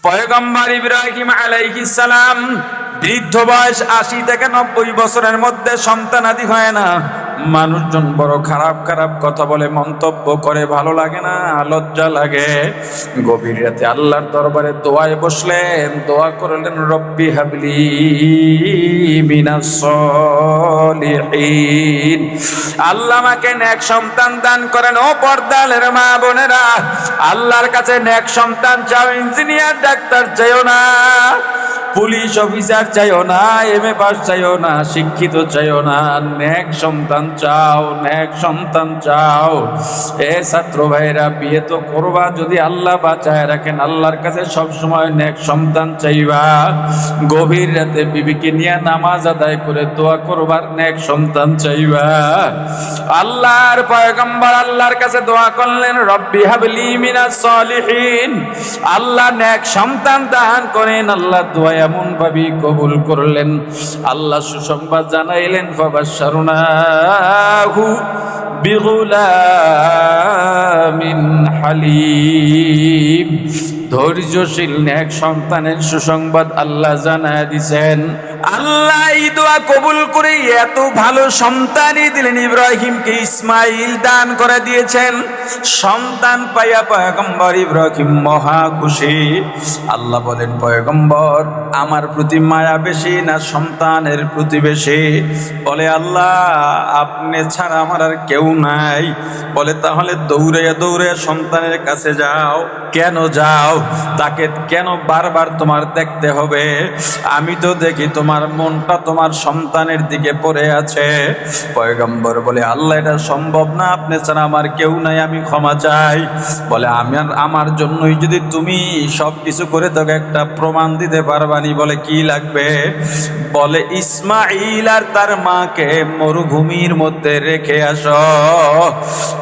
পয়গম্বর ইব্রাহিম আলাইহিস সালাম বৃদ্ধ বয়স ৮০ থেকে ৯০ বছরের মধ্যে সন্তানাদি হয় না। মানুষজন বড় খারাপ খারাপ কথা বলে, মন্তব্য করে, ভালো লাগে না, লজ্জা লাগে। গভীর রাতে আল্লাহর দরবারে দোয়ায় বসলেন, দোয়া করলেন, রব্বি হাবলি মিনাস সলিহিন, আল্লাহ আমাকে নেক সন্তান দান করেন। ও পর্দালের মা বোনেরা, আল্লাহর কাছে নেক সন্তান চাও, ইঞ্জিনিয়ার ডাক্তার চাইও না, পুলিশ অফিসার চাইও না, এমএ পাস চাইও না, শিক্ষিত চাইও না, নেক সন্তান চাও, নেক সন্তান চাও। এ ছাত্র ভাইরা, বিয়ে তো করবা যদি আল্লাহ বাঁচায় রাখেন, আল্লাহর কাছে সব সময় নেক সন্তান চাইবা। গভীর রাতে বিবিকে নিয়ে নামাজ আদায় করে দোয়া করবার, নেক সন্তান চাইবা। আল্লাহর পয়গম্বর আল্লাহর কাছে দোয়া করলেন, রব্বি হাবলি মিনাস সলিহিন, আল্লাহ নেক সন্তান দান করেন। আল্লাহ দোয়া এমন ভাবে কবুল করলেন, আল্লাহ সুসংবাদ জানাইলেন, ফাবাশশারনাহু বিগুলামিন হালিম, ধৈর্যশীল নেক সন্তানের সুসংবাদ আল্লাহ জানায় দিয়েছেন। আল্লাহ এই দোয়া কবুল করে এত ভালো সন্তানই দিলেন, ইব্রাহিমকে ইসমাইল দান করে দিয়েছেন। সন্তান পাইয়া পয়গম্বর ইব্রাহিম মহা খুশি। আল্লাহ বলেন, পয়গম্বর আমার প্রতি মায়া বেশি না সন্তানের প্রতি বেশি? বলে, আল্লাহ আপনি ছাড়া আমার আর কেউ নাই। বলে, তাহলে দৌড়াইয়া দৌড়াইয়া সন্তানের কাছে যাও। কেন যাও? তাকে কেন বারবার তোমার দেখতে হবে? আমি তো দেখি তোমার মনটা তোমার সন্তানের দিকে পড়ে আছে। পয়গম্বর বলে, আল্লাহ এটা সম্ভব না, আপনি ছাড়া আমার কেউ নাই, আমি ক্ষমা চাই। বলে, আমার জন্যই যদি তুমি সব কিছু করে তোকে একটা প্রমাণ দিতে পারবানি। বলে, কি লাগবে? বলে, ইসমাইল আর তার মাকে মরুভূমির মধ্যে রেখে আসো।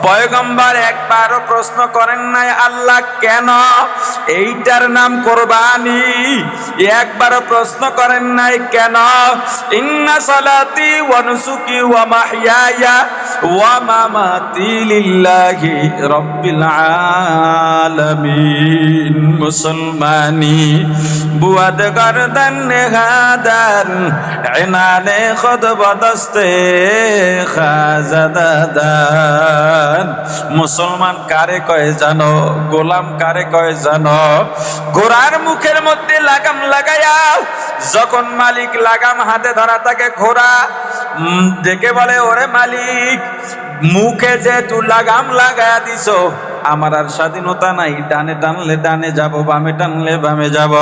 পয়গম্বর একবারও প্রশ্ন করেন নাই, আল্লাহ কেন? এইটার নাম কোরবানি। একবারও প্রশ্ন করেন নাই, কেন? ইন্না সালাতি ওয়া নুসুকি ওয়া মাহইয়ায়া ওয়া মামাতি লিল্লাহি রাব্বিল আলামিন। মুসলমানি বুয়াদ গর্দান নেহাদান ইনানে খুদ বদস্তে খাজাদাদান। মুসলমান কারে কয় জানো? গোলাম কারে কয় জানো? ঘোড়ার মুখের মধ্যে লাগাম লাগায়া, যখন মালিক লাগাম হাতে ধরা থাকে, ঘোড়া ডেকে বলে, ওরে মালিক, মুখে যে তুই লাগাম লাগায়া দিছো, আমার আর স্বাধীনতা নাই। ডানে টানলে ডানে যাব, বামে টানলে বামে যাব,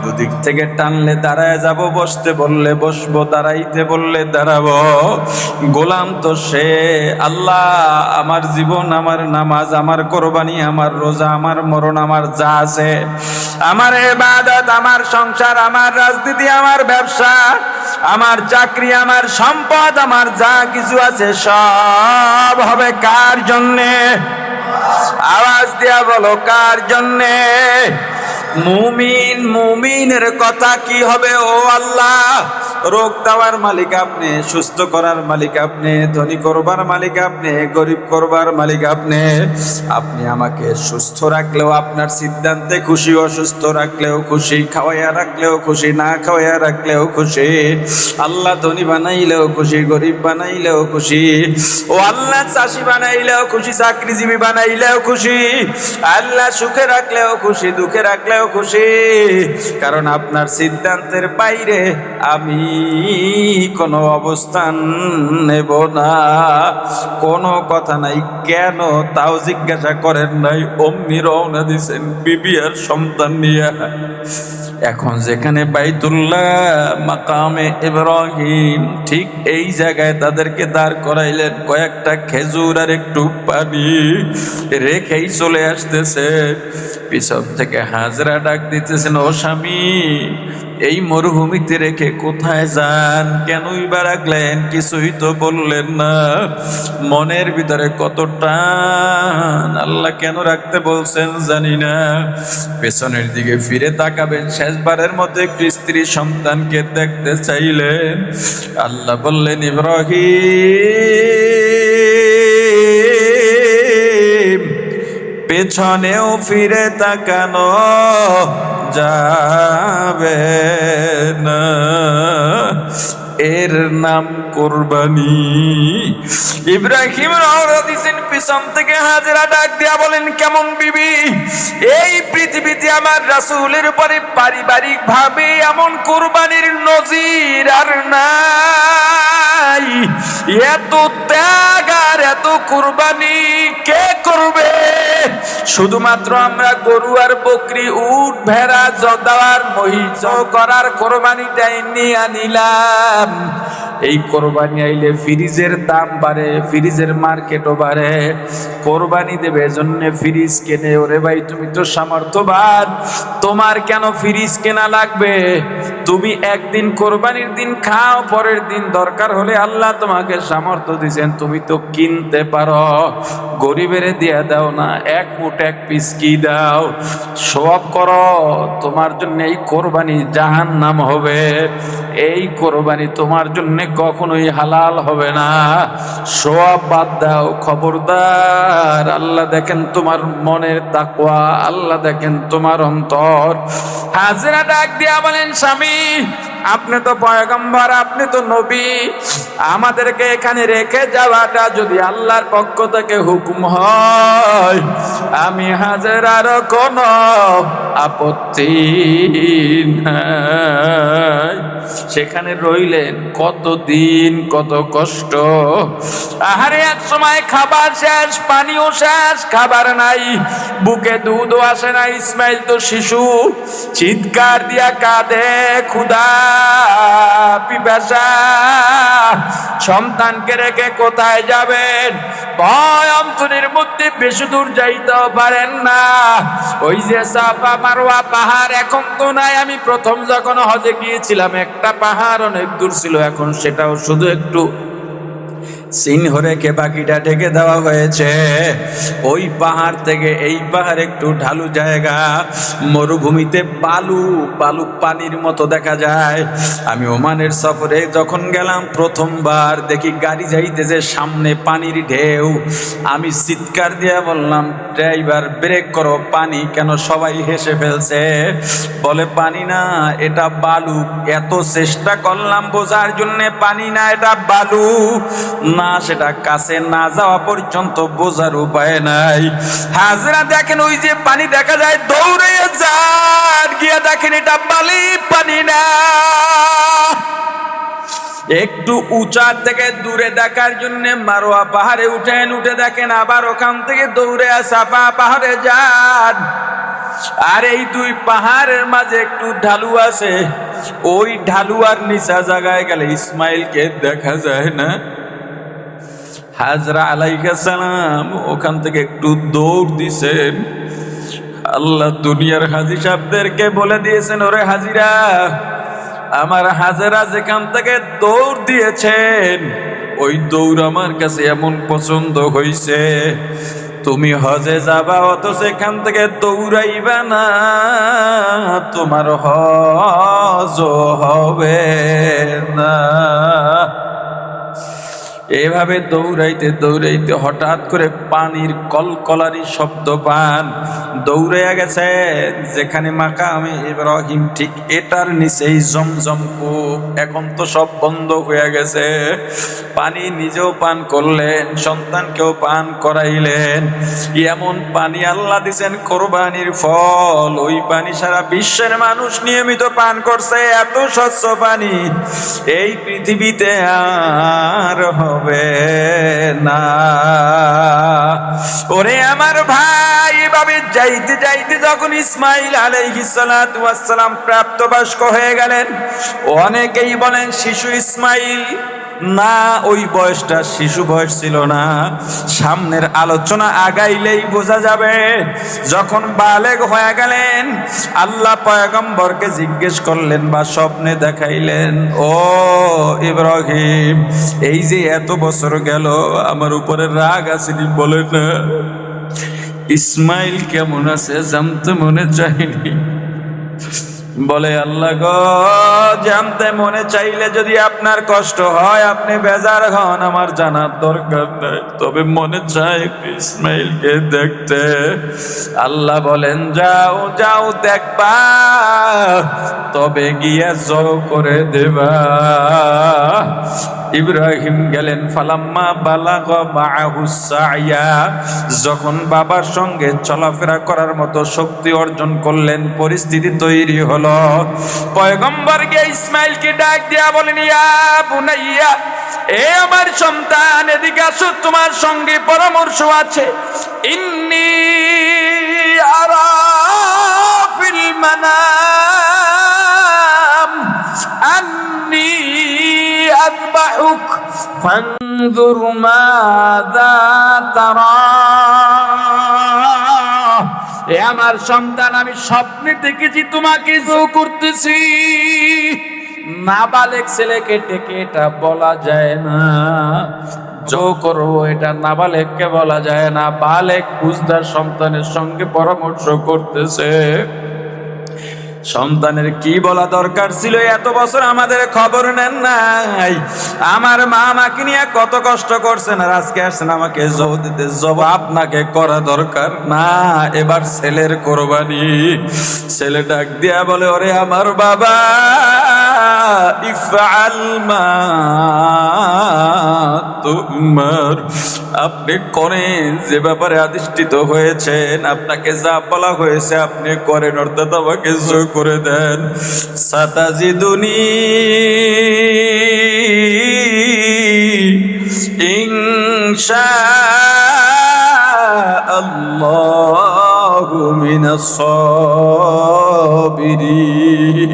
দুদিক থেকে টানলে দাঁড়ায় যাব, বসতে বললে বসবো, দাঁড়াইতে বললে দাঁড়াবো। গোলাম তো সে আল্লাহ। আমার জীবন, আমার নামাজ, আমার কোরবানি, আমার রোজা, আমার মরণ, আমার যা আছে, আমার ইবাদত, আমার সংসার, আমার রাজনীতি, আমার ব্যবসা, আমার চাকরি, আমার সম্পদ, আমার যা কিছু আছে, সব হবে কার জন্যে? আওয়াজ দিয়া বলো, কার জন্যে? মুমিন, মুমিনের কথা কি হবে? ও আল্লাহ, রোগ দেওয়ার মালিক আপনি, সুস্থ করার মালিক আপনি, ধনী করবার মালিক আপনি, গরিব করবার মালিক আপনি। আপনি আমাকে সুস্থ রাখলেও আপনার সিদ্ধান্তে খুশি, অসুস্থ রাখলেও খুশি, খাওয়াইয়া রাখলেও খুশি, না খাওয়াইয়া রাখলেও খুশি। আল্লাহ ধনী বানাইলেও খুশি, গরিব বানাইলেও খুশি। ও আল্লাহ চাষি বানাইলেও খুশি, চাকরিজীবী বানাইলেও খুশি। আল্লাহ সুখে রাখলেও খুশি, দুঃখে রাখলেও খুশি। কারণ আপনার সিদ্ধান্তের বাইরে আমি কোনো অবস্থান নেব না। কোনো কথা নাই। কেন তাও জিজ্ঞাসা করেন নাই। অমনি রওনা দিছেন বিবি আর সন্তান নিয়ে। এখন যেখানে বাইতুল্লাহ, মাকামে ইব্রাহিম, ঠিক এই জায়গায় তাদেরকে দাঁড় করাইলেন। কয়েকটা খেজুর আর একটু পানি রেখেই চলে আসতেছে। পিছন থেকে হাজরা ডাক দিতেছেন, ও স্বামী, এই মরুভূমিতে রেখে কোথায় যান? কেনই বা রাখলেন? কিছুই তো বললেন না। মনের ভিতরে কত টান, আল্লাহ কেন রাখতে বলছেন জানি না। পেছনের দিকে ফিরে তাকাবেন, শেষবারের মতো একটি স্ত্রী সন্তানকে দেখতে চাইলেন। আল্লাহ বললেন, ইব্রাহিম, পেছনেও ফিরে তাকানো যাবে না, এর নাম কোরবানি। ইব্রাহিম রওনা দিয়েছেন, পিছন থেকে হাজেরা ডাক দিয়া বলেন, কেমন বিবি, এই পৃথিবীতে আমার রাসূলের উপরে পারিবারিক ভাবে এমন কোরবানির নজির আর নাই। এত ত্যাগ আর এত কোরবানি কে করবে? শুধুমাত্র আমরা গরু আর বকরি, উট, ভেড়া, জদার, মহিষ করার কোরবানিটাই নিয়ে আনিলাম। এই কোরবানি আইলে ফ্রিজের দাম বাড়ে, ফ্রিজের মার্কেটও বাড়ে। কোরবানি দেবে এজন্য ফ্রিজ কেনে। ওরে ভাই, তুমি তো সামর্থ্যবান, তোমার কেন ফ্রিজ কেনা লাগবে? তুমি একদিন কোরবানির দিন খাও, পরের দিন দরকার হলে আল্লাহ তোমাকে সামর্থ্য দিয়েছেন, তুমি তো কিনতে পারো। গরিবের দিয়া দাও না, এক মুঠ এক পিস কি দাও, সব করো। তোমার জন্য এই কোরবানি জাহান্নাম হবে। এই কোরবানি তোমার জন্য কখনোই হালাল হবে না। সব বাদ দাও, খবরদার। আল্লাহ দেখেন তোমার মনের তাকওয়া, আল্লাহ দেখেন তোমার অন্তর। হাজেরা ডাক দিয়া বলেন, স্বামী আপনি তো পয়গম্বর, আপনি তো নবী, আমাদেরকে এখানে রেখে যাওয়াটা যদি আল্লাহর পক্ষ থেকে হুকুম হয়, আমি হাজেরার কোনো আপত্তি নাই। সেখানে রইলেন কতদিন, কত কষ্ট। আহারে, এক সময় খাবার শেষ, পানিও শেষ, খাবার নাই, বুকে দুধও আসে না। ইসমাইল তো শিশু, চিৎকার দিয়া কাঁদে, ক্ষুধা পিপাসা। সন্তানকে রেখে কোথায় যাবেন? ভয় অন্তরের মধ্যে বেশি দূর যাইতেও পারেন না। ওই যে সাফা মারওয়া পাহাড় এখন তো নাই। আমি প্রথম যখন হজে গিয়েছিলাম একটা পাহাড় অনেক দূর ছিল, এখন সেটাও শুধু একটু চিহ্ন রেখে বাকিটা ঢেকে দেওয়া হয়েছে। ওই পাহাড় থেকে এই পাহাড় একটু ঢালু জায়গা, মরুভূমিতে বালু বালু পানির মতো দেখা যায়। আমি ওমানের সফরে যখন গেলাম প্রথমবার দেখি গাড়ি যাইতেছে, সামনে পানির ঢেউ। আমি চিৎকার দিয়ে বললাম, ড্রাইভার ব্রেক করো, পানি কেন? সবাই হেসে ফেলছে, বলে পানি না, এটা বালু। এত চেষ্টা করলাম বোঝার জন্য, পানি না, এটা বালু না। সেটা কাছে না যাওয়া পর্যন্ত বোঝার উপায় নাই। হাজরা দেখেন, ওই যে পানি দেখা যায়, দৌড়ে যান, গিয়ে দেখেন এটা বালি, পানি না। একটু উঁচা থেকে দূরে দেখার জন্য মারোয়া পাহাড়ে উঠেন, উঠে দেখেন, আবার ওখান থেকে দৌড়ে সাফা পাহাড়ে যান। আর এই দুই পাহাড়ের মাঝে একটু ঢালু আছে, ওই ঢালু আর নিচা জায়গায় গেলে ইসমাইলকে দেখা যায় না। হাজরা আলাইহিস সালাম ওখান থেকে একটু দৌড় দিছেন। আল্লাহ দুনিয়ার হাজী সাহেবদেরকে বলে দিয়েছেন, ওরে হাজিরা, আমার হাজেরা যেখান থেকে দৌড় দিয়েছেন, ওই দৌড় আমার কাছে এমন পছন্দ হইছে, তুমি হজে যাবা অত সেখান থেকে দৌড়াইবা না, তোমার হজ হবে না। এভাবে দৌড়াইতে দৌড়াইতে হঠাৎ করে পানির কলকলারি শব্দ পান। দৌড়ে গেছে যেখানে মাকামে ইব্রাহিম, ঠিক এটার নিচেই জমজম কূপ। এখন তো সব বন্ধ হয়ে গেছে। পানি নিজেও পান করলেন, সন্তানকেও পান করাইলেন। এমন পানি আল্লাহ দিছেন কোরবানির ফল। ওই পানি সারা বিশ্বের মানুষ নিয়মিত পান করছে। এত স্বচ্ছ পানি এই পৃথিবীতে আর হবে না। ওরে আমার ভাই, এভাবে যাইতে যাইতে যখন ইসমাইল আলাইহিস সালাতু ওয়াস সালাম প্রাপ্তবয়স্ক হয়ে গেলেন, অনেকেই বলেন শিশু ইসমাইল না, ওই বয়সটা শিশু বয়স ছিল না। সামনের আলোচনা আগাইলেই বোঝা যাবে। যখন বালেগ হয়ে গেলেন, আল্লাহ পয়গম্বরকে জিজ্ঞেস করলেন বা স্বপ্নে দেখাইলেন, ও ইব্রাহিম, এই যে এত বছর গেল আমার উপরে রাগ আসেনি, বলে না ইসমাইল কেমন আছে জানতে মনে চাইনি। বলে, আল্লাহ গো, জানতে মনে চাইলে যদি আপনার কষ্ট হয়, আপনি বেজার হন, আমার জানার দরকার নাই, তবে মনে চাই ইসমাইলকে দেখতে। আল্লাহ বলেন, যাও যাও দেখবা, তবে গিয়া জড়ো করে দেবা। ইব্রাহিম গেলেন, ফালাম্মা বালাগা মাআহু সাইয়া, যখন বাবার সঙ্গে চলাফেরা করার মতো শক্তি অর্জন করলেন, পরিস্থিতি তৈরি হলো, পয়গম্বর গিয়ে ইসমাইলকে ডাক দিয়া বলেন, ইয়া বুনাইয়া, এ আমার সন্তান, এদিকে আসো, তোমার সঙ্গে পরামর্শ আছে। ইন্নী আরা ফিল মানাম আন্নী আযবাহুক ফানজুর মাযা তারা। এ আমার সন্তান, আমি স্বপ্নে দেখেছি তোমাকে জবাই করতেছি। নাবালেগ ছেলেকে ডেকে এটা বলা যায় না, জবাই করব এটা নাবালেগকে বলা যায় না। বালেগ বুঝদার সন্তানের সঙ্গে পরামর্শ করতেছে। সন্তানের কি বলা দরকার ছিল, এত বছর আমাদের খবর নেন নাই। আমার মা আমাকে নিয়ে কত কষ্ট করছেন, আর আজকে আসছেন আমাকে জবাব দিতে। জবাব আপনাকে করা দরকার না, এবার ছেলের কোরবানি। ছেলে ডাক দিয়া বলে, ওরে আমার বাবা, ইফআল মা তুমার, আপনি করেন যে ব্যাপারে আদিষ্টিত হয়েছেন, আপনাকে যা বলা হয়েছে আপনি করেন, অর্থাৎ আমাকে জয় করে দেন। সাতাজিদুনি ইনশাআল্লাহু মিনাস সাবিরিন।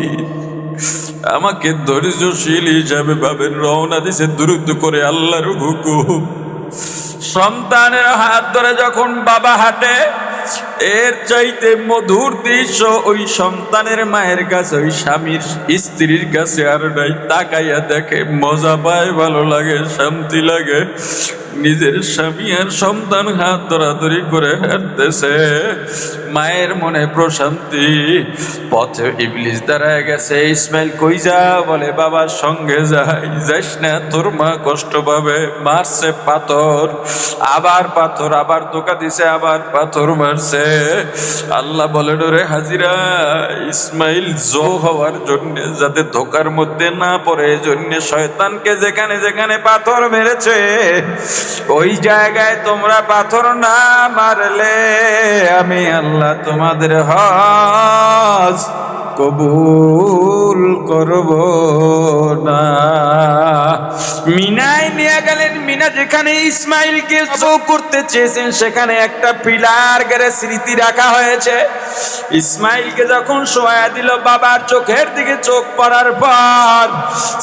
আমাকে ধৈর্যশীল হিসাবে ভাবেন। রওনা দিছে দ্রুত করে আল্লাহর হুকুম। সন্তানের হাত ধরে যখন বাবা হাঁটে, এর চাইতে মধুর দৃশ্য ওই সন্তানের মায়ের কাছে, ওই স্বামীর স্ত্রীর কাছে আর নাই। তাকাইয়া দেখে মজা পায়, ভালো লাগে, শান্তি লাগে। নিজের স্বামী আর সন্তান হাত ধরাধরি করে হাঁটতেছে, মায়ের মনে প্রশান্তি। পথে ইবলিস দাঁড়ায় গেছে। ইসমাইল কই যা? বলে বাবার সঙ্গে যাই। যাস না, তোর মা কষ্ট পাবে। মারছে পাথর, আবার পাথর, আবার ধোকা দিছে, আবার পাথর মারছে। আল্লাহ বলে, ডরে হাজিরা, ইসমাইল জো হওয়ার জন্য, যাতে ধোকার মধ্যে না পড়ে, জন্য শয়তানকে যেখানে যেখানে পাথর মেরেছে, ওই জায়গায় তোমরা পাথর না মারলে আমি আল্লাহ তোমাদের হজ কবুল করব না। মিনায় নিয়ে গেলেন। মিনা যেখানে ইসমাইলকে জবাই করতে চেয়েছেন, সেখানে একটা পিলার গেড়ে স্মৃতি রাখা হয়েছে। ইসমাইলকে যখন শোয়া দিল, বাবার চোখের দিকে চোখ পড়ার পর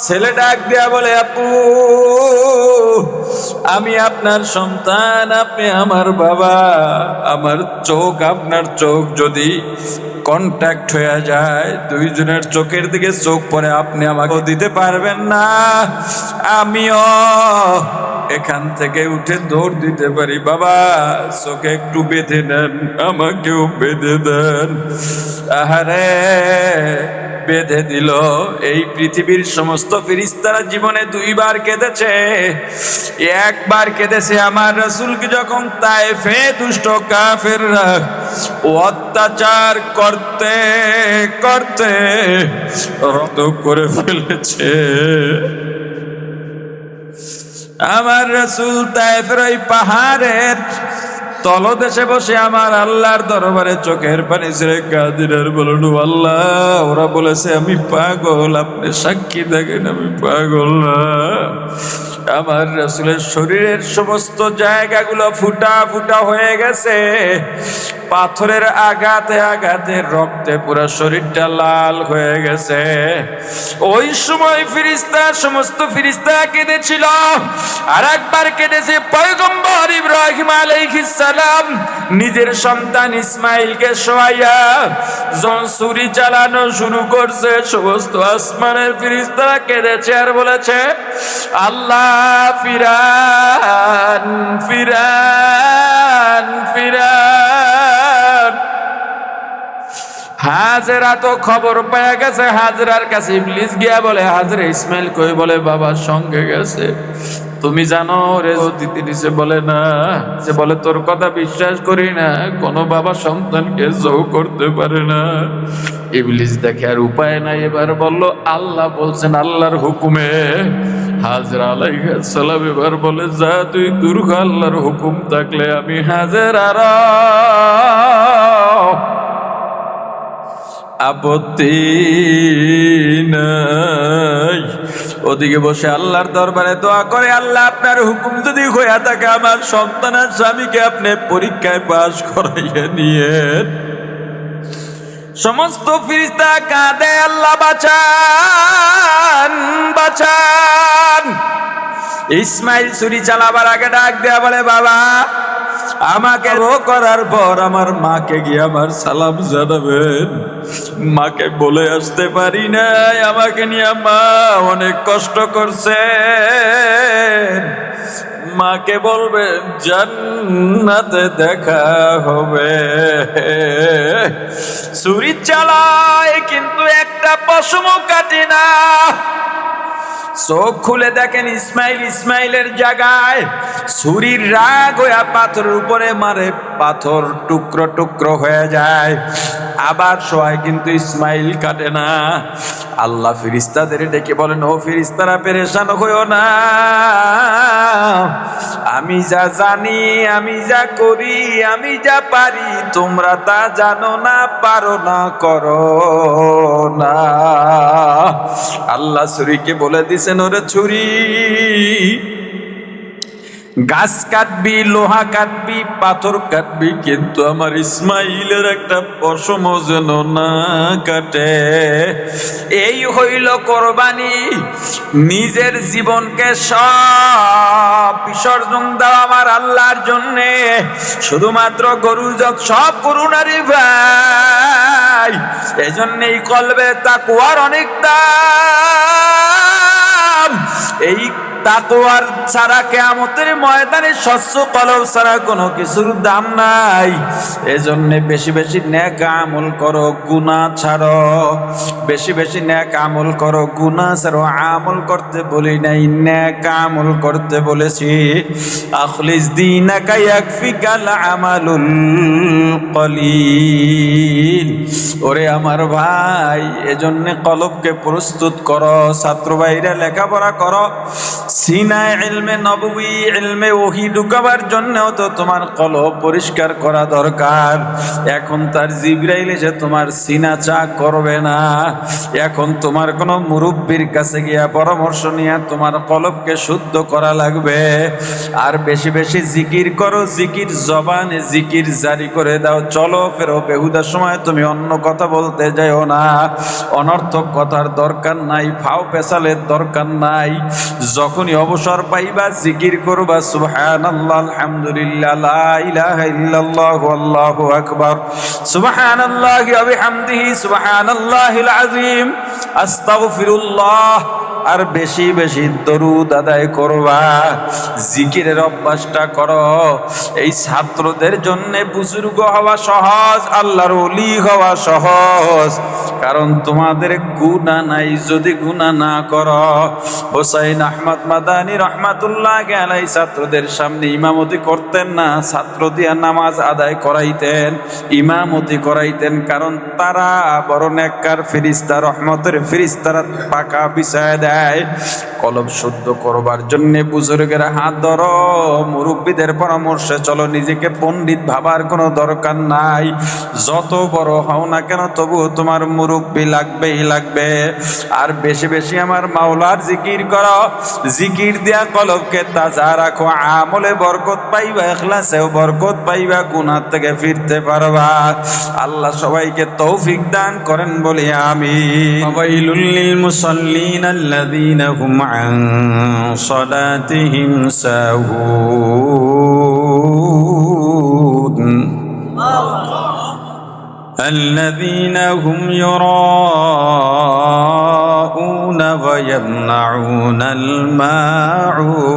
ছেলে ডাক দেয়া বলে, আপু, আমি আপনার সন্তান, আপনি আমার বাবা। আমার চোখ আপনার চোখ যদি কন্ট্যাক্ট হয়ে যায়, দুইজনের চোখের দিকে চোখ পড়ে, আপনি আমাকে দিতে পারবেন না। আমিও এখান থেকে উঠে দৌড় দিতে পারি। বাবা, চোখে একটু বেঁধে নেন, আমাকেও বেঁধে দেন। আহারে, বেঁধে দিল। এই পৃথিবীর সমস্ত ফেরেশতারা জীবনে দুইবার কেঁদেছে। একবার কেঁদেছে আমার রাসূলকে যখন তায়েফে দুষ্ট কাফেররা অত্যাচার করতে করতে রক্ত করে ফেলেছে। আমার রাসূল তায়েফের ওই পাহাড়ের তলদেশে বসে আমার আল্লাহর দরবারে চোখের পানি ছেড়ে কাঁদিনার বলুন, আল্লাহ, ওরা বলেছে আমি পাগল, আপনি সাক্ষী দেখেন আমি পাগল না। আমার রাসূলের শরীরের সমস্ত জায়গাগুলো ফুটা ফুটা হয়ে গেছে। পাথরের আঘাতে আঘাতে রক্তে পুরো শরীরটা লাল হয়ে গেছে। ওই সময় ফেরেশতা, সমস্ত ফেরেশতা কেঁদেছিল। আর একবার কেঁদেছে পয়গম্বর ইব্রাহিম আলাইহিস সালাম নিজের সন্তান ইসমাইলকে শোয়াইয়া যখন ছুরি চালানো শুরু করছে, সমস্ত আসমানের ফেরেশতারা কেঁদেছে আর বলেছে, আল্লাহ, ফিরান ফিরান ফিরান। হাজেরা তো খবর পেয়ে গেছে। হাজরার কাছে ইবলিস গিয়া বলে, হাজরা, ইসমাইল কই? বলে বাবার সঙ্গে গেছে। তুমি জানো রে অতিথি সে বলে না, সে বলে তোর কথা বিশ্বাস করি না, কোনো বাবা সন্তানকে জৌ করতে পারে না। ইবলিস দেখে আর উপায় নাই, এবার বলল আল্লাহ বলছেন, আল্লাহর হুকুমে। হাজরা আলাইহিস সালাম এবার বলে যা তুই দুর্গ, আল্লাহর হুকুম থাকলে আমি হাজের আর আপত্তি নাই। ওদিকে বসে আল্লাহর দরবারে দোয়া করে, আল্লাহ আপনার হুকুম যদি হইয়া থাকে আমার সন্তানের স্বামীকে আপনি পরীক্ষায় পাশ করাইয়া নিয়েন। সমস্ত ফেরেশতা কাঁদে, আল্লাহ বাঁচান বাঁচান। ইসমাইল ছুরি চালাবার আগে ডাক দেয়া বলে, বাবা আমাকে রো করার পর আমার মাকে গিয়ে আমার সালাম জানাবেন। মাকে বলে আসতে পারি নাই, আমাকে নিয়ে মা অনেক কষ্ট করছে। মাকে বলবেন জান্নাতে দেখা হবে। ছুরি চালায় কিন্তু একটা পশমও কাটে না। চোখ খুলে দেখেন ইসমাইলের জায়গায় ছুরির রাগ হইয়া পাথরের উপরে মারে, পাথর টুকরো টুকরো হয়ে যায়। আবার সবাই কিন্তু ইসমাইল কাটে না। আল্লাহ ফেরেশতাদের ডেকে বলেন, ও ফেরেশতারা পেরেশান হইও না, আমি যা জানি, আমি যা করি, আমি যা পারি, তোমরা তা জানো না, পারো না, করো না। আল্লাহ ছুরিকে বলে দিছেন, ওরে ছুরি গাছ কাটবি, লোহা কাটবি, পাথর কাটবি, কিন্তু আমার ইসমাইলের একটা পশম যেন না কাটে। এই হইল কোরবানি। নিজের জীবনকে সব বিসর্জন দাও আমার আল্লাহর জন্যে। শুধুমাত্র গরু যত সব করুণারি ভাই, এজন্যই কলবে তাকওয়ার অনেক দাম। এই তাকওয়ার ছাড়া কিয়ামতের ময়দানে স্বচ্ছ কলব ছাড়া কোনো কিছুর দাম নাই। এজন্য বেশি বেশি নেক আমল করো, গুনাহ ছাড়ো। বেশি বেশি নেক আমল করো, গুনাহ ছাড়ো। আমল করতে বলি নাই, নেক আমল করতে বলেছি। আখলিস দীনাকা ইয়াকফিকাল আমালুল কলিল। ওরে আমার ভাই, এজন্য কলবকে প্রস্তুত করো। ছাত্র ভাইরা লেখাপড়া করো, সিনায় ইলমে নববী, ইলমে ওহী ঢুকাবার জন্যও তো তোমার কলব পরিষ্কার করা দরকার। এখন তার জিবরাইল এসে তোমার সিনা চা করবে না। এখন তোমার কোনো মুরব্বির কাছে গিয়া পরামর্শ নিয়ে তোমার কলবকে শুদ্ধ করা লাগবে। আর বেশি বেশি জিকির করো, জিকির জবানে জিকির জারি করে দাও। চলো ফেরো, বেহুদা সময় তুমি অন্য কথা বলতে যাও না। অনর্থক কথার দরকার নাই, ফাও পেছালের দরকার নাই। যখনই অবসর পাইবা জিকির করবা, সুবহানাল্লাহ, আলহামদুলিল্লাহ, লা ইলাহা ইল্লাল্লাহ, আল্লাহু আকবার, সুবহানাল্লাহি ওয়া বিহামদিহি, সুবহানাল্লাহিল আযীম, আস্তাগফিরুল্লাহ। আর বেশি বেশি দরুদ আদায় করবা, জিকিরের অভ্যাসটা করো। এই ছাত্রদের জন্য বুজুর্গ হওয়া সহজ, আল্লাহর ওলি হওয়া সহজ, কারণ তোমাদের গুনাহ নাই। যদি গুনাহ না করো, হোসাইন আহমদ মাদানী রহমাতুল্লাহ আলাইহি ছাত্রদের সামনে ইমামতি করতেন না, ছাত্র দিয়া নামাজ আদায় করাইতেন, ইমামতি করাইতেন, কারণ তারা বড় নেককার ফেরেশতা, রহমতের ফেরেশতারা পাকা বিছায় দেয়। কলব শুদ্ধ করবার জন্য বুজুর্গের হাত ধরো, মুরব্বীদের পরামর্শে চলো। নিজেকে পণ্ডিত ভাবার কোনো দরকার নাই। যত বড় হও না কেন তবুও তোমার মুরব্বী লাগবেই লাগবে। আর বেশি বেশি আমার মাওলার জিকির করো, জিকির দিয়া কলবকে তাজা রাখো। আমলে বরকত পাইবা, ইখলাসেও বরকত পাইবা, গুনাহ থেকে ফিরতে পারবা। আল্লাহ সবাইকে তৌফিক দান করেন বলি আমিন। ওয়াইলুল লিল মুসাল্লিন আল্লাযীনা হুম আন সালাতিহিম সাহুন الذين هم يراءون ويمنعون الماعون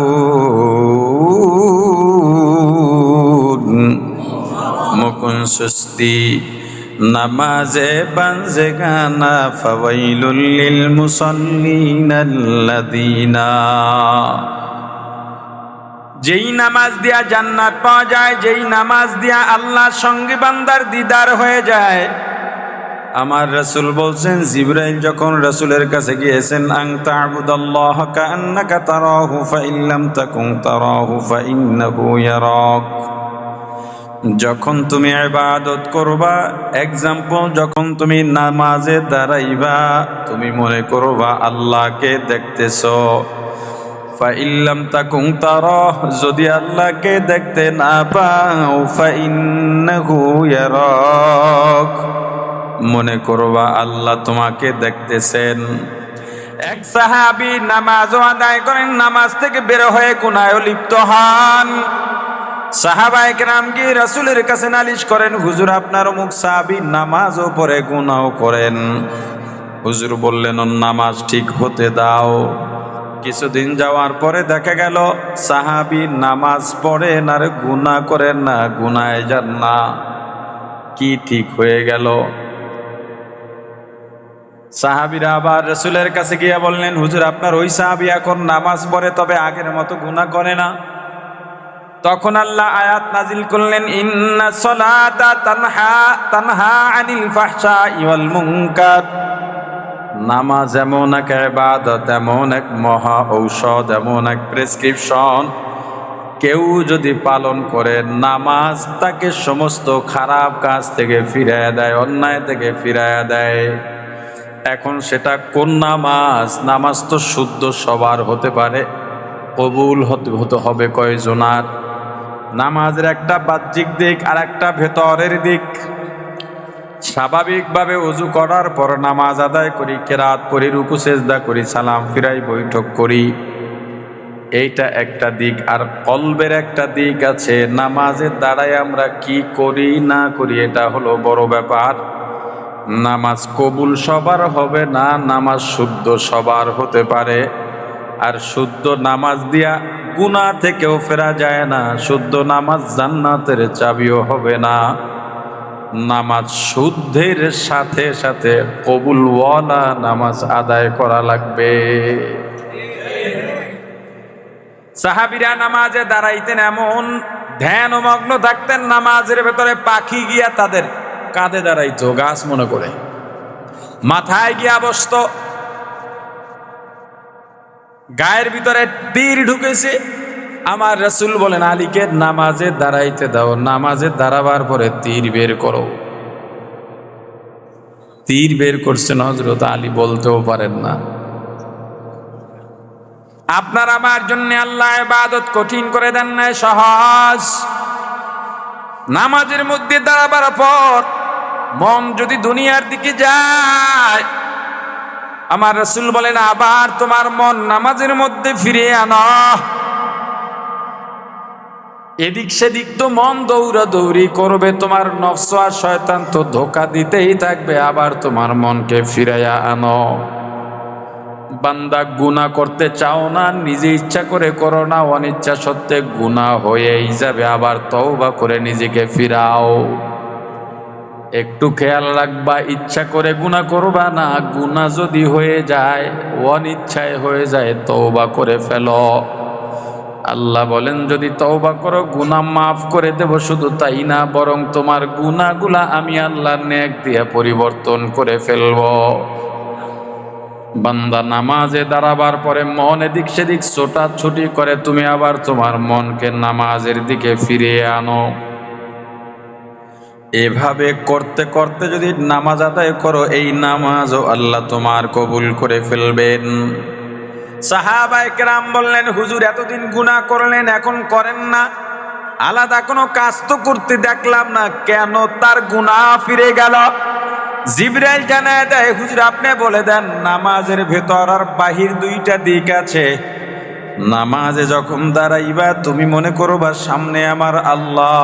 মুকুন সুস্তি নামাজে বানজে গানা ফাওয়াইলুল লিল মুসাল্লিন আল্লাযীনা যেই নামাজ দিয়া জান্নাত পাওয়া যায়, যেই নামাজ দিয়া আল্লাহর সঙ্গে বান্দার দিদার হয়ে যায়। আমার রাসূল বলছেন, জিবরাইল যখন রাসূলের কাছে গিয়েছেন, আন তা'বুদাল্লাহ কাআন্নাকা তারাহু ফাইন লাম তাকুন তারাহু ফাইন্নাহু ইয়ারাক। যখন তুমি ইবাদত করবা, এক্সাম্পল যখন তুমি নামাজে দাঁড়াইবা, তুমি মনে করবা আল্লাহকে দেখতেছো। ফাইন লাম তাকুন তারাহ, যদি আল্লাহকে দেখতে না পাও, ফাইন্নাহু ইয়ারাক, মনে করবা আল্লাহ তোমাকে দেখতেছেন। এক সাহাবী নামাজও আদায় করেন, নামাজ থেকে বের হয়ে গুনাহে লিপ্ত হন। সাহাবায়ে কেরাম কি রাসূলের কাছে নালিশ করেন, হুজুর আপনার অমুক সাহাবী নামাজও পড়ে গুনাহও করেন। হুজুর বললেন, ওর নামাজ ঠিক হতে দাও। কিছুদিন যাওয়ার পরে দেখা গেল সাহাবী নামাজ পড়েন আর গুনাহ করেন না, গুনাহে যান না। কি ঠিক হয়ে গেল? সাহাবীরা আবার রাসূলের কাছে গিয়ে বললেন, হুজুর আপনার ওই সাহাবী এখন নামাজ পড়ে, তবে আগের মতো গুনাহ করে না। তখন আল্লাহ আয়াত নাজিল করলেন, ইন্নাস সালাতা তানহা আনিল ফাহশাই ওয়াল মুনকার। নামাজ এমন এক ইবাদত, এমন এক মহা ঔষধ, এমন এক প্রেসক্রিপশন, কেউ যদি পালন করে নামাজ তাকে সমস্ত খারাপ কাজ থেকে ফিরাইয়া দেয়, অন্যায় থেকে ফিরাইয়া দেয়। এখন সেটা কোন নামাজ? নামাজ তো শুদ্ধ সবার হতে পারে, কবুল হতে হবে কয়জনার? নামাজের একটা বাহ্যিক দিক আর একটা ভেতরের দিক। স্বাভাবিকভাবে ওযু করার পর নামাজ আদায় করি, কেরাত পড়ি, রুকু সেজদা করি, সালাম ফিরাই, বৈঠক করি, এইটা একটা দিক। আর কলবের একটা দিক আছে, নামাজের দ্বারাই আমরা কি করি না করি, এটা হলো বড় ব্যাপার। নামাজ কবুল সবার হবে না, নামাজ শুদ্ধ সবার হতে পারে। আর শুদ্ধ নামাজ দিয়া গুনাহ থেকেও ফেরা যায় না, শুদ্ধ নামাজ জান্নাতের চাবিও হবে না। নামাজ শুদ্ধের সাথে সাথে কবুলওয়ালা নামাজ আদায় করা লাগবে। সাহাবীরা নামাজে দাঁড়াইতেন, এমন ধ্যানমগ্ন থাকতেন, নামাজের ভেতরে পাখি গিয়া তাদের কাঁধে দাঁড়াইতো, গাছ মনে করে মাথায় গিয়া বসত। গায়ের ভিতরে তীর ঢুকেছে। আমার রাসূল বলেন, আলীকে নামাজে দাঁড়াইতে দাও, নামাজে দাঁড়াবার পরে তীর বের করো। তীর বের করছেন হযরত আলী, বলতেও পারেন না। আপনার আমার জন্য আল্লাহ ইবাদত কঠিন করে দেন না, সহজ। নামাজের মধ্যে দাঁড়াবার পর মন যদি দুনিয়ার দিকে যায়, আমার রাসূল বলেন, আবার তোমার মন নামাজের মধ্যে ফিরিয়ে আনো। এদিক সেদিক তো মন দৌড়াদৌড়ি করবে, তোমার নফস আর শয়তান তো ধোঁকা দিতেই থাকবে, আবার তোমার মনকে ফিরাইয়া আনো। বান্দা গুনাহ করতে চাও না, নিজে ইচ্ছা করে করো না, অনিচ্ছা সত্ত্বে গুনাহ হয়েই যাবে, আবার তওবা করে নিজেকে ফিরাও। একটু খেয়াল রাখবা, ইচ্ছা করে গুনাহ করবা না, গুনাহ যদি হয়ে যায়, অনিচ্ছায় হয়ে যায়, তওবা করে ফেলো। আল্লাহ বলেন, যদি তওবা করো গুনাহ মাফ করে দেব। শুধু তাই না, বরং তোমার গুনাহগুলা আমি আল্লাহর নেক দিয়ে পরিবর্তন করে ফেলব। বান্দা নামাজে দাঁড়াবার পরে মন এদিক সেদিক ছোটাছুটি করে, তুমি আবার তোমার মনকে নামাজের দিকে ফিরিয়ে আনো। এভাবে করতে করতে যদি নামাজ আদায় করো, এই নামাজও আল্লাহ তোমার কবুল করে ফেলবেন। সাহাবায়ে কেরাম বললেন, হুজুর এতদিন গুনাহ করলেন, এখন করেন না, আলাদা কোনো কাজ তো করতে দেখলাম না, কেন তার গুনাহ ফিরে গেল? জিবরাইল জানায় দেয়, হুজুর আপনি বলে দেন, নামাজের ভেতর আর বাহির দুইটা দিক আছে। নামাজে যখন দাঁড়াইবা, তুমি মনে করবা সামনে আমার আল্লাহ,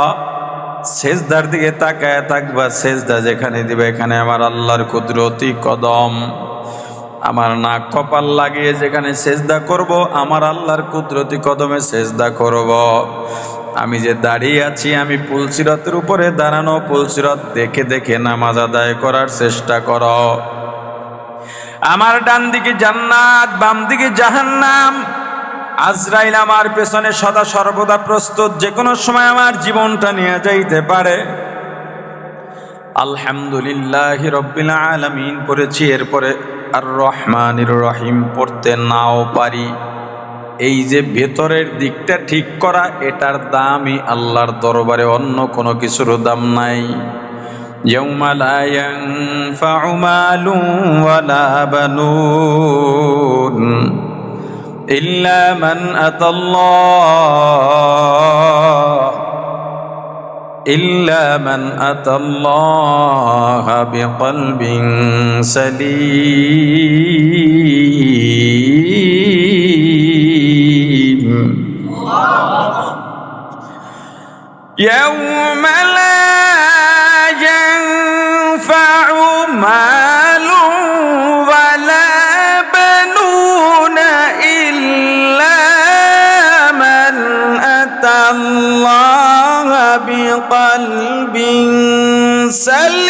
সেজদার দিকে তাকায় থাকবা, সেজদা যেখানে দিবে এখানে আমার আল্লাহর কুদরতি কদম। আমার নাক কপাল লাগিয়ে যেখানে সেজদা করব, আমার আল্লাহর কুদরতি কদমে সেজদা করব। আমি যে দাঁড়িয়ে আছি, আমি পুলসিরাতের উপরে দাঁড়ানো, পুলসিরাত দেখে দেখে নামাজ আদায় করার চেষ্টা করো। আমার ডান দিকে জান্নাত, বাম দিকে জাহান্নাম, আজরাইল আমার পেছনে সদা সর্বদা প্রস্তুত, যে কোনো সময় আমার জীবনটা নিয়ে যাইতে পারে। আলহামদুলিল্লাহি রাব্বিল আলামিন পড়েছি, এরপরে আর রহমানির রহিম পড়তে নাও পারি। এই যে ভেতরের দিকটা ঠিক করা, এটার দামই আল্লাহর দরবারে অন্য কোনো কিছুর দাম নাই। ইয়াউমা লা ইয়ানফাউ মালুন ওয়ালা বানুন ইল্লা মান আতাল্লাহ বিকলবিন সালিম। ইয়াউমা লা ইয়ানফাউ মালুন ওয়ালা বানুন ইল্লা মান আতাল্লাহ বিকলবিন সালিম।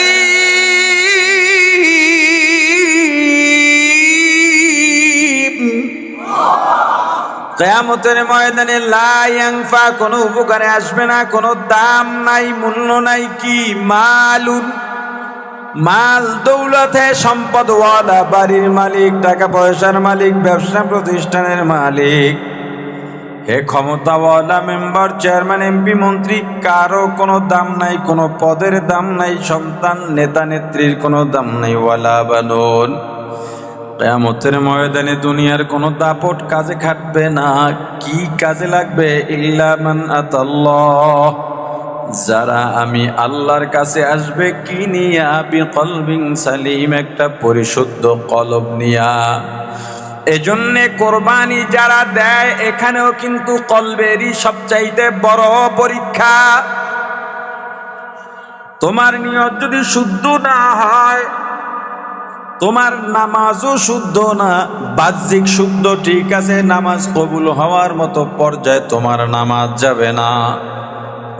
কিয়ামতের ময়দানে লা ইয়ানফা, কোনো উপকারে আসবে না, কোনো দাম নাই, মূল্য নাই। কি? মালুন, মাল দৌলত, সম্পদ ওয়ালা, বাড়ির মালিক, টাকা পয়সার মালিক, ব্যবসা প্রতিষ্ঠানের মালিক, হে ক্ষমতাওয়ালা মেম্বার, চেয়ারম্যান, এমপি, মন্ত্রী, কারো কোনো দাম নাই, কোনো পদের দাম নাই, সন্তান, নেতা নেত্রীর কোনো দাম নাই। ওয়ালা বানুন, কিয়ামতের ময়দানে দুনিয়ার কোনো দাপট কাজে খাটবে না। কি কাজে লাগবে? ইল্লা মান আতাল্লাহ, যারা আমি আল্লাহর কাছে আসবে। কি নিয়া? বিকলবিন সালিম, একটা পরিশুদ্ধ কলব নিয়া। এজন্যে কোরবানি যারা দেয়, এখানেও কিন্তু কলবেরই সবচাইতে বড় পরীক্ষা। তোমার নিয়ত যদি শুদ্ধ না হয়, তোমার নামাজও শুদ্ধ না। বাহ্যিক শুদ্ধ ঠিক আছে, নামাজ কবুল হওয়ার মতো পর্যায়ে তোমার নামাজ যাবে না।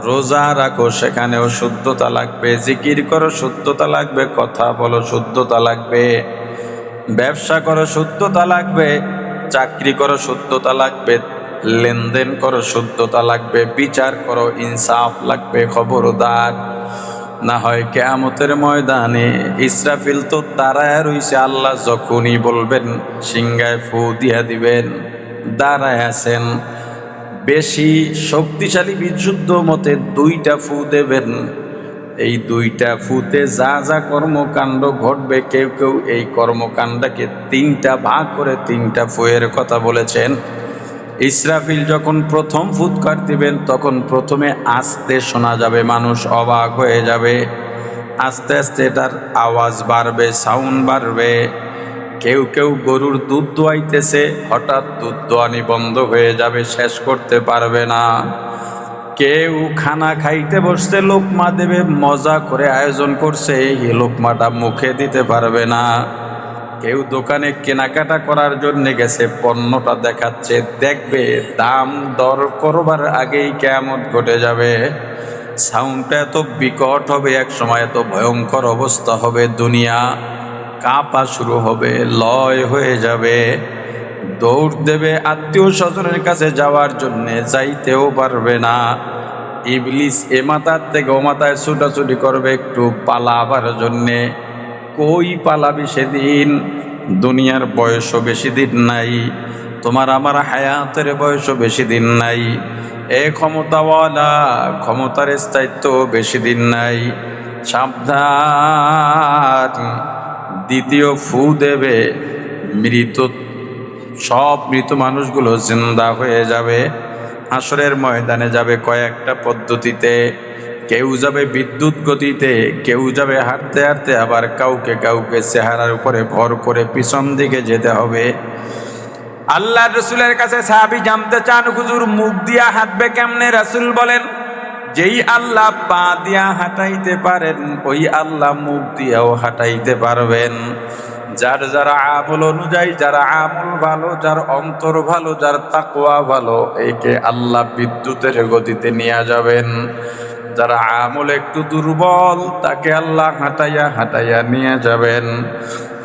রোজা রাখো, সেখানেও শুদ্ধতা লাগবে। জিকির করো, শুদ্ধতা লাগবে। কথা বলো, শুদ্ধতা লাগবে। ব্যবসা করো, শুদ্ধতা লাগবে। চাকরি করো, শুদ্ধতা লাগবে। লেনদেন করো, শুদ্ধতা লাগবে। বিচার করো, ইনসাফ লাগবে। খবরদার না হয় কিয়ামতের ময়দানে ইসরাফিল তো দাঁড়ায় রইছে, আল্লাহ যখনই বলবেন সিংহায় ফু দিয়া দিবেন। দাঁড়ায় আছেন, বেশি শক্তিশালী বিশুদ্ধ মতে 2টা ফু দেবেন। এই 2টা ফুতে যা যা কর্মকাণ্ড ঘটবে, কেউ কেউ এই কর্মকাণ্ডকে 3টা ভাগ করে 3টা ফুয়ের কথা বলেছেন। ইসরাফিল যখন প্রথম ফুৎকার দিবেন, তখন প্রথমে আস্তে শোনা যাবে, মানুষ অবাক হয়ে যাবে। আস্তে আস্তে এটার আওয়াজ বাড়বে, সাউন্ড বাড়বে। কেউ কেউ গরুর দুধ দোয়াইতেছে, হঠাৎ দুধ দোয়ানি বন্ধ হয়ে যাবে, শেষ করতে পারবে না। কেউ খানা খাইতে বসতে, লোকমা দেবে, মজা করে আয়োজন করছে, এই লোকমাটা মুখে দিতে পারবে না। কেউ দোকানে কেনাকাটা করার জন্য গেছে, পণ্যটা দেখাচ্ছে, দেখবে দাম দর করবার আগেই কিয়ামত ঘটে যাবে। সাউন্ডটা এত বিকট হবে, এক সময় এত ভয়ঙ্কর অবস্থা হবে, দুনিয়া কাঁপা শুরু হবে, লয় হয়ে যাবে। দৌড় দেবে আত্মীয় স্বজনের কাছে যাওয়ার জন্যে, যাইতেও পারবে না। ইবলিস এ মাথার থেকে ও মাথায় ছুটাছুটি করবে একটু পালাবার জন্যে। কই পালাবি সেদিন? দুনিয়ার বয়সও বেশি দিন নাই, তোমার আমার হায়াতের বয়সও বেশি দিন নাই। এ ক্ষমতাওয়ালা, ক্ষমতার স্থায়িত্ব বেশি দিন নাই। সাবধান, দ্বিতীয় ফু দেবে, সব মৃত মানুষগুলো জিন্দা হয়ে যাবে। হাসরের ময়দানে যাবে কয়েকটা পদ্ধতিতে। কেউ যাবে বিদ্যুৎ গতিতে, কেউ যাবে হাঁটতে হাঁটতে, আবার কাউকে কাউকে চেহারার উপরে ভর করে পিছন দিকে যেতে হবে। আল্লাহ রসুলের কাছে সাহাবী জানতে চান, হুজুর মুখ দিয়া হাঁটবে কেমনে? রাসূল বলেন, যেই আল্লাহ পা দিয়া হাঁটাইতে পারেন, ওই আল্লাহ মুখ দিয়াও হাঁটাইতে পারবেন। যার যারা আমল অনুযায়ী, যারা আমল ভালো, যার অন্তর ভালো, যার তাকওয়া ভালো, একে আল্লাহ বিদ্যুতের গতিতে নিয়ে যাবেন। যারা আমল একটু দুর্বল, তাকে আল্লাহ হাঁটাইয়া হাঁটাইয়া নিয়ে যাবেন।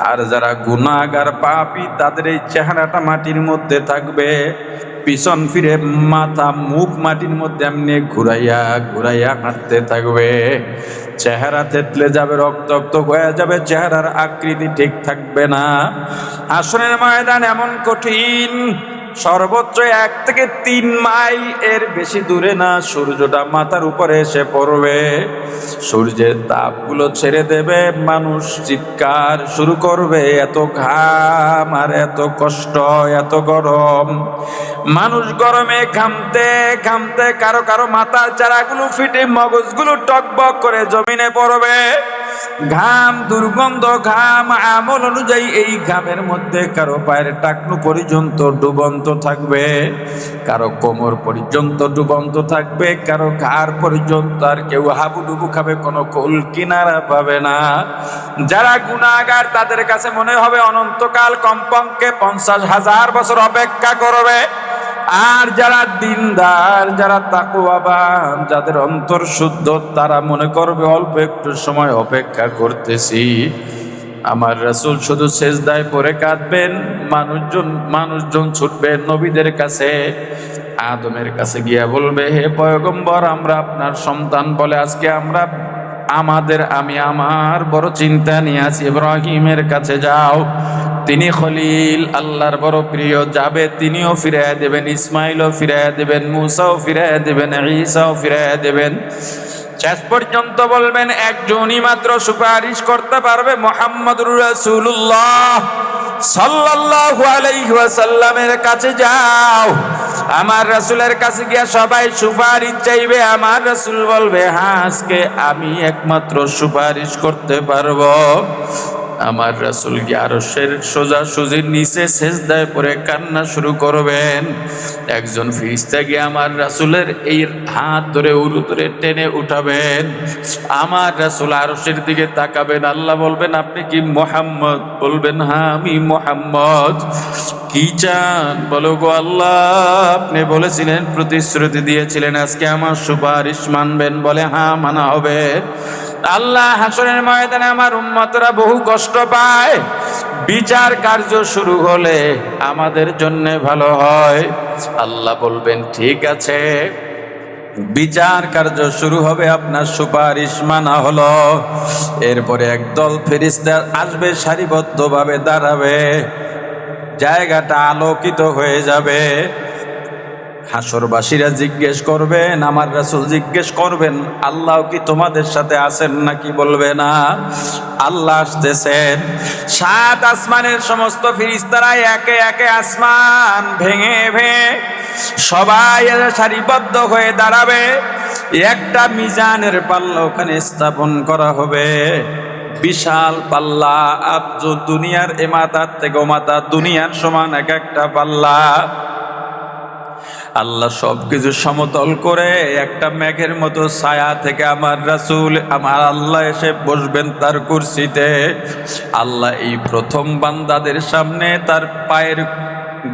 আর যারা গুনাহগার পাপী, তাদের এই চেহারাটা মাটির মধ্যে থাকবে। পিছন ফিরে মাথা মুখ মাটির মধ্যে এমনি ঘুরাইয়া ঘুরাইয়া হাঁটতে থাকবে। চেহারা থেতলে যাবে, রক্তাক্ত হয়ে যাবে, চেহারার আকৃতি ঠিক থাকবে না। হাসরের ময়দান এমন কঠিন, সর্বোচ্চ 1 থেকে 3 মাইল এর বেশি দূরে না, সূর্যটা মাথার উপরে এসে পড়বে, সূর্যের তাপগুলো ছেড়ে দেবে, মানুষ চিৎকার শুরু করবে, এত ঘাম আর এত কষ্ট, এত গরম। মানুষ গরমে ঘামতে ঘামতে কারো কারো মাথার চারাগুলো ফিটে মগজগুলো টকবক করে জমিনে পড়বে। ঘাম দুর্গন্ধ, ঘাম আমল অনুযায়ী এই ঘামের মধ্যে কারো পায়ের টাকনু পর্যন্ত ডুবন্ত থাকবে, কারো কোমর পর্যন্ত ডুবন্ত থাকবে, কারো ঘাড় পর্যন্ত, আর কেউ হাবুডুবু খাবে, কোনো কুল কিনারা পাবে না। যারা গুনাহগার তাদের কাছে মনে হবে অনন্তকাল, কমপক্ষে 50,000 বছর অপেক্ষা করবে। আর যারা দিনদার, যারা তাকওয়াবান, যাদের অন্তর শুদ্ধ, তারা মনে করবে অল্প একটু সময় অপেক্ষা করতেছি। আমার রাসূল শুধু সেজদায় পড়ে কাঁদবেন, মানুষজন ছুটবে নবীদের কাছে, আদমের কাছে গিয়া বলবে, হে পয়গম্বর, আমরা আপনার সন্তান বলে আজকে আমি আমার বড় চিন্তা নিয়ে আছি। ইব্রাহিমের কাছে যাও, তিনি খলিল, আল্লাহর বড় প্রিয়, যাবে, তিনিও ফিরাইয়া দেবেন, ইসমাইলও ফিরাইয়া দেবেন, মুসাও ফিরাইয়া দেবেন, ঈসাও ফিরাইয়া দেবেন। শেষ পর্যন্ত বলবেন একজনই মাত্র সুপারিশ করতে পারবে, মুহাম্মদুর রাসূলুল্লাহ সাল্লাল্লাহু আলাইহি ওয়াসাল্লামের কাছে যাও। আমার রাসূলের কাছে গিয়া সবাই সুপারিশ চাইবে, আমার রাসূল বলবে, হ্যাঁ, আজকে আমি একমাত্র সুপারিশ করতে পারবো। আমার রাসূল গিয়ে আরশের সোজাসুজির নিচে সেজদায় পড়ে কান্না শুরু করবেন। একজন ফেরেশতা গিয়ে আমার রাসূলের এই হাত ধরে উরু ধরে টেনে উঠাবেন। আমার রাসূল আরশের দিকে তাকাবেন, আল্লাহ বলবেন, আপনি কি মুহাম্মদ? বলবেন, হ্যাঁ, আমি মুহাম্মদ। কি চান বলো গো আল্লাহ? আপনি বলেছিলেন, প্রতিশ্রুতি দিয়েছিলেন আজকে আমার সুপারিশ মানবেন। বলে, হ্যাঁ, মানা হবে। আল্লাহ হাসরের ময়দানে আমার উম্মতরা বহু কষ্ট পায়, বিচার কার্য শুরু হলে আমাদের জন্য ভালো হয়। আল্লাহ বলবেন, ঠিক আছে, বিচার কার্য শুরু হবে, আপনার সুপারিশ মানা হলো। এরপরে একদল ফেরেশতা আসবে, সারিবদ্ধভাবে দাঁড়াবে, জায়গাটা আলোকিত হয়ে যাবে। হাসরবাসীরা জিজ্ঞেস করবেন, আমার রাসূল জিজ্ঞেস করবেন, আল্লাহ কি তোমাদের সাথে আছেন নাকি? বলবে না, আল্লাহ আসতেছেন। 7 আসমানের সমস্ত ফেরেশতারা একে একে আসমান ভেঙে ভেঙে সবাই সারিবদ্ধ হয়ে দাঁড়াবে। একটা মিজানের পাল্লা ওখানে স্থাপন করা হবে, বিশাল পাল্লা, দুনিয়ার এমাতার থেকে ওমাতা, দুনিয়ার সমান এক একটা পাল্লা। আল্লাহ সবকিছু সমতল করে একটা মেঘের মতো ছায়া থেকে আমার রাসূল, আমার আল্লাহ এসে বসবেন তার কুরসিতে। আল্লাহ এই প্রথম বান্দাদের সামনে তার পায়ের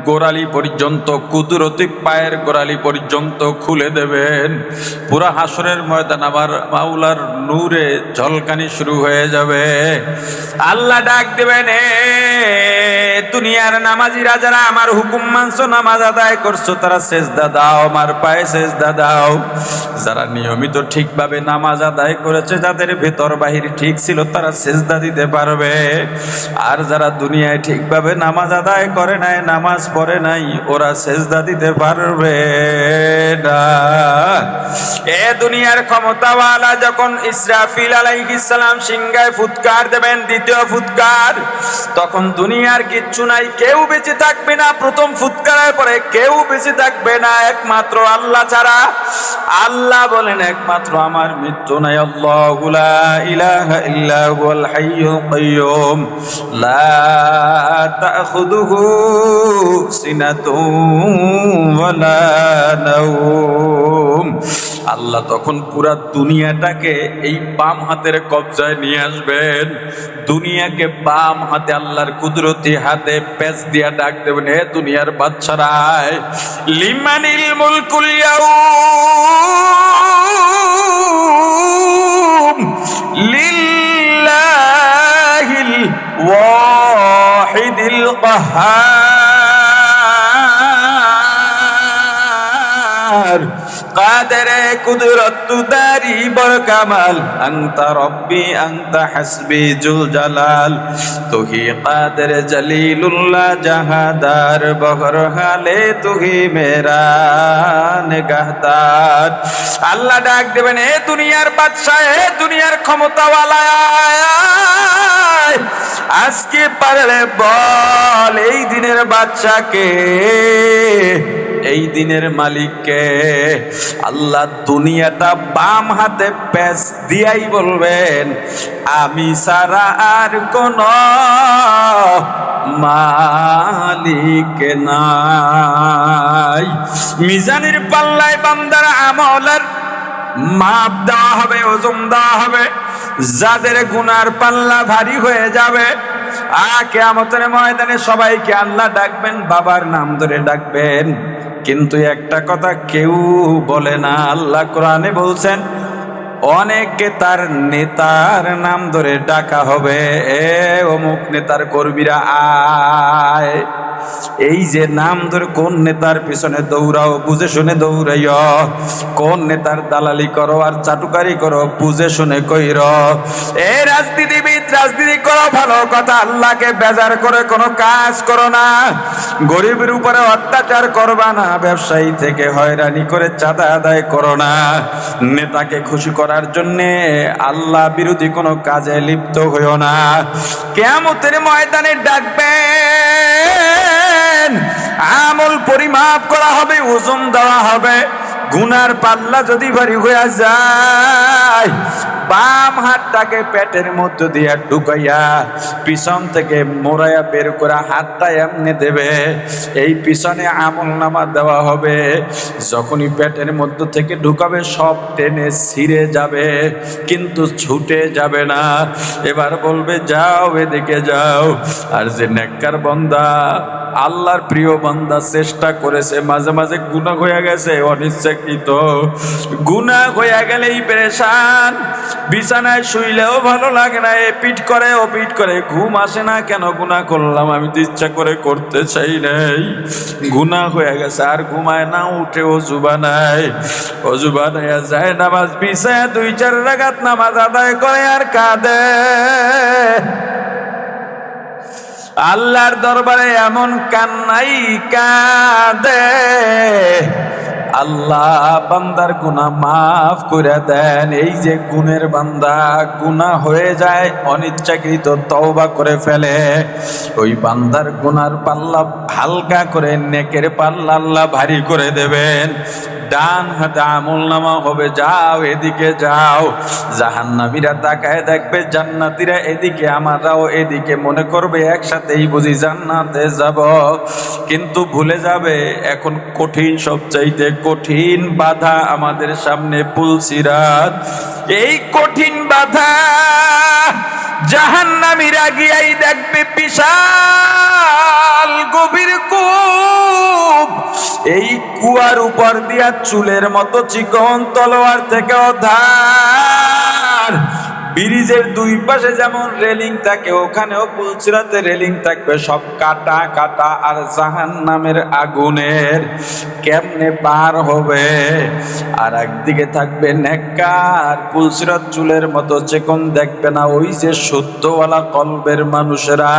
গোড়ালি পর্যন্ত, কুদরতি পায়ের গোড়ালি পর্যন্ত খুলে দেবেন। পুরা হাসরের ময়দান আমার মাওলার নূরে ঝলকানি শুরু হয়ে যাবে। আল্লাহ ডাক দেবেন, দুনিয়ার নামাজিরা যারা আমার হুকুম মানছো, নামাজ আদায় করছো, তারা সেজদা দাও, আমার পায়ে সেজদা দাও। যারা নিয়মিত ঠিকভাবে নামাজ আদায় করেছে, যাদের ভেতর বাহির ঠিক ছিল, তারা সেজদা দিতে পারবে। আর যারা দুনিয়ায় ঠিকভাবে নামাজ আদায় করে নাই, নামাজ পড়ে নাই, ওরা সেজদা দিতে পারবে না। এ দুনিয়ার ক্ষমতাওয়ালা যখন ইসরাফিল আলাইহিস সালাম সিংহায় ফুৎকার দেবেন, দ্বিতীয় ফুৎকার, তখন দুনিয়ার কিচ্ছু নাই, কেউ বেঁচে থাকবে না। প্রথম ফুৎকারের পরে কেউ বেঁচে থাকবে না একমাত্র আল্লাহ ছাড়া। আল্লাহ বলেন, একমাত্র আমার মৃত্যু নাই। আল্লাহু লা ইলাহা ইল্লা হুয়াল হাইয়ুল কাইয়্যুম লা তাখুযুহু সিনাতুন ওয়ালা নাওম। আল্লাহ তখন পুরা দুনিয়াটাকে এই বাম হাতের কবজায় নিয়ে আসবেন। দুনিয়াকে বাম হাতে আল্লাহর কুদরতি হাতে পেঁচ দিয়া ডাক দেবেন, হে দুনিয়ার বাদশারায়, লিমানিল মুলকুল ইয়াউম লিল্লাহিল ওয়াহিদিল কাহ্হার। কাদের কুদরত তু দারি বর কামাল আনতা রব্বি আনতা হাসবি জুল জালাল তুহি কাদের জলিলুল্লাহ জাহাদার বহর হালে তুহি মেরা নিগাহদার। আল্লাহ ডাক দেবেন, এ দুনিয়ার বাদশা, এ দুনিয়ার ক্ষমতাওয়ালা, আজকে পারলে বল এই দিনের বাদশাকে, এই দিনের মালিককে। আল্লাহ দুনিয়াটা বাম হাতে প্যাচ দিয়াই বলবেন, আমি সারা আর কোন মালিক নাই। মিজানের পাল্লায় বান্দার আমলের মাপ দেওয়া হবে, ওজন দেওয়া হবে। যাদের গুনার পাল্লা ভারী হয়ে যাবে, কিয়ামতের ময়দানে সবাইকে আল্লাহ ডাকবেন, বাবার নাম ধরে ডাকবেন। কিন্তু একটা কথা কেউ বলে না। আল্লাহ কোরআনে বলছেন, অনেককে তার নেতার নাম ধরে ডাকা হবে, এ অমুক নেতার কর্মীরা আয়। এই যে নাম ধরে কোন নেতার পিছনে দৌড়াও, বুঝে শুনে দৌড়াইও। কোন নেতার দালালি করো আর চাটুকারি করো, বুঝে শুনে কইর। এই রাজনীতিবিদ, রাজনীতি করো ভালো কথা, আল্লাহকে বেজার করে কোনো কাজ করো না। গরিবের উপরে অত্যাচার করবা না, ব্যবসায়ী থেকে হয়রানি করে চাঁদা আদায় করো না। নেতাকে খুশি করার জন্যে আল্লাহ বিরোধী কোনো কাজে লিপ্ত হইও না। কিয়ামতের ময়দানে ডাকবেন, আমল পরিমাপ করা হবে, ওজন দেওয়া হবে। গুনার পাল্লা যদি ভারী হয়ে যায়, বাম হাতটাকে পেটের মধ্যে দিয়ে ঢুকাইয়া পিছন থেকে মোড়াইয়া বের করে হাতটা এমনি দেবে, এই পিছনে আমল নামা দেওয়া হবে। যখনই পেটের মধ্যে থেকে ঢুকাবে সব টেনে ছিঁড়ে যাবে, কিন্তু ছুটে যাবে না। এবার বলবে, যাও এদিকে যাও। আর যে নেককার বান্দা, আল্লাহর প্রিয় বান্দা, চেষ্টা করেছে, মাঝে মাঝে গুনাহ হয়ে গেছে, অনিচ্ছাকৃত গুনাহ হয়ে গেলেই পেরেশান। বিছানায় শুইলেও ভালো লাগে না, এপিট করে ওপিট করে, ঘুম আসে না। কেন গুনাহ করলাম? আমি তো ইচ্ছা করে করতে চাই নাই। গুনাহ হয়ে গেছে, আর ঘুমায় না, উঠে অজু বানায়, অজু বানাইয়া যায় নামাজ বিছায় 2-4 রাকাত নামাজ আদায় করে আর কাঁদে। আল্লাহর দরবারে এমন কান্নাই কাঁদে, আল্লাহ বান্দার গুনাহ মাফ করে দেন। এই যে গুণের বান্দা, গুনাহ হয়ে যায়, অনিচ্ছাকৃত তওবা করে ফেলে, ওই বান্দার গুনার পাল্লা হালকা করে নেকের পাল্লা আল্লাহ ভারী করে দেবেন। ডান হাতে আমল নামা হবে, যাও এদিকে যাও। জাহান্নামীরা তাকায় দেখবে, জান্নাতীরা এদিকে, আমরাও এদিকে, মনে করবে একসাথেই বুঝি জান্নাতে যাব। কিন্তু ভুলে যাবে এখন কঠিন, সবচাইতে কঠিন বাধা আমাদের সামনে পুলসিরাত। এই কঠিন বাধা জাহান্নামীরা গিয়াই দেখবে বিশাল গভীর কূপ। এই কুয়ার উপর দিয়া চুলের মতো চিকন তলোয়ার থেকেও ধার। ব্রিজের 2 পাশে যেমন রেলিং থাকে, ওখানেও পুলসিরাতে রেলিং থাকবে, সব কাটা কাটা। আর জাহান্নামের আগুনের কেমনে পার হবে? আর একদিকে থাকবে নেককার, পুলসিরাত চুলের মতো চিকন দেখবে না। ওই যে শুদ্ধওয়ালা কলবের মানুষেরা,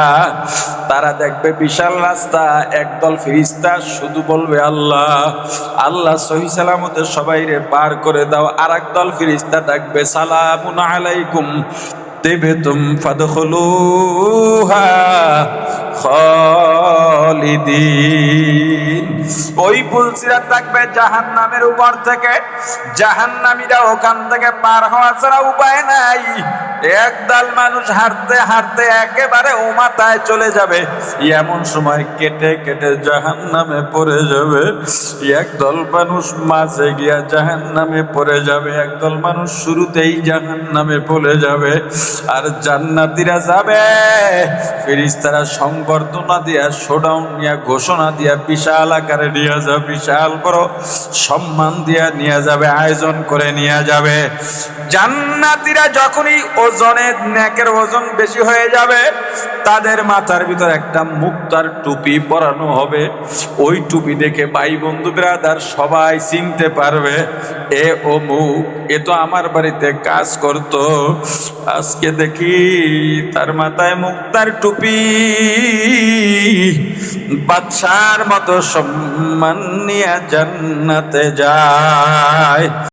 তারা দেখবে বিশাল রাস্তা, একদল ফেরেশতা শুধু বলবে, আল্লাহ আল্লাহ সহি সালামতে সবাইরে পার করে দাও। আর একদল ফেরেশতা ডাকবে, সালামুন আলাইকুম তিবতুম ফাদখুলুহা খালিদিন। ওই পুলসিরাত থাকবে জাহান্নামের উপর থেকে। জাহান্নামীরা ওখান থেকে পার হওয়া ছাড়া উপায় নাই। একদল মানুষ হাঁটতে হাঁটতে একেবারে উমাতায় চলে যাবে, এমন সময় কেটে কেটে জাহান্নামে পড়ে যাবে। একদল মানুষ মাঝে গিয়া জাহান্নামে পড়ে যাবে, একদল মানুষ শুরুতেই জাহান্নামে পড়ে যাবে। আর জান্নাতীরা যাবে, ফেরেশতারা সংবর্ধনা দিয়া, শোডাউন নিয়ে, ঘোষণা দিয়া, বিশাল আকারে নিয়ে যাবে, বিশাল বড় সম্মান দিয়া নিয়ে যাবে, আয়োজন করে নিয়ে যাবে। জান্নাতীরা যখনই ওজনের নেকের ওজন বেশি হয়ে যাবে, তাদের মাথার ভিতর একটা মুক্তার টুপি পরানো হবে। ওই টুপি দেখে ভাই বন্ধু ব্রাদার সবাই চিনতে পারবে, এ অমুক, এ তো আমার বাড়িতে কাজ করত, আজকে দেখি তার মাথায় মুক্তার টুপি, বাদশার মতো সম্মান নিয়ে জান্নাতে যায়।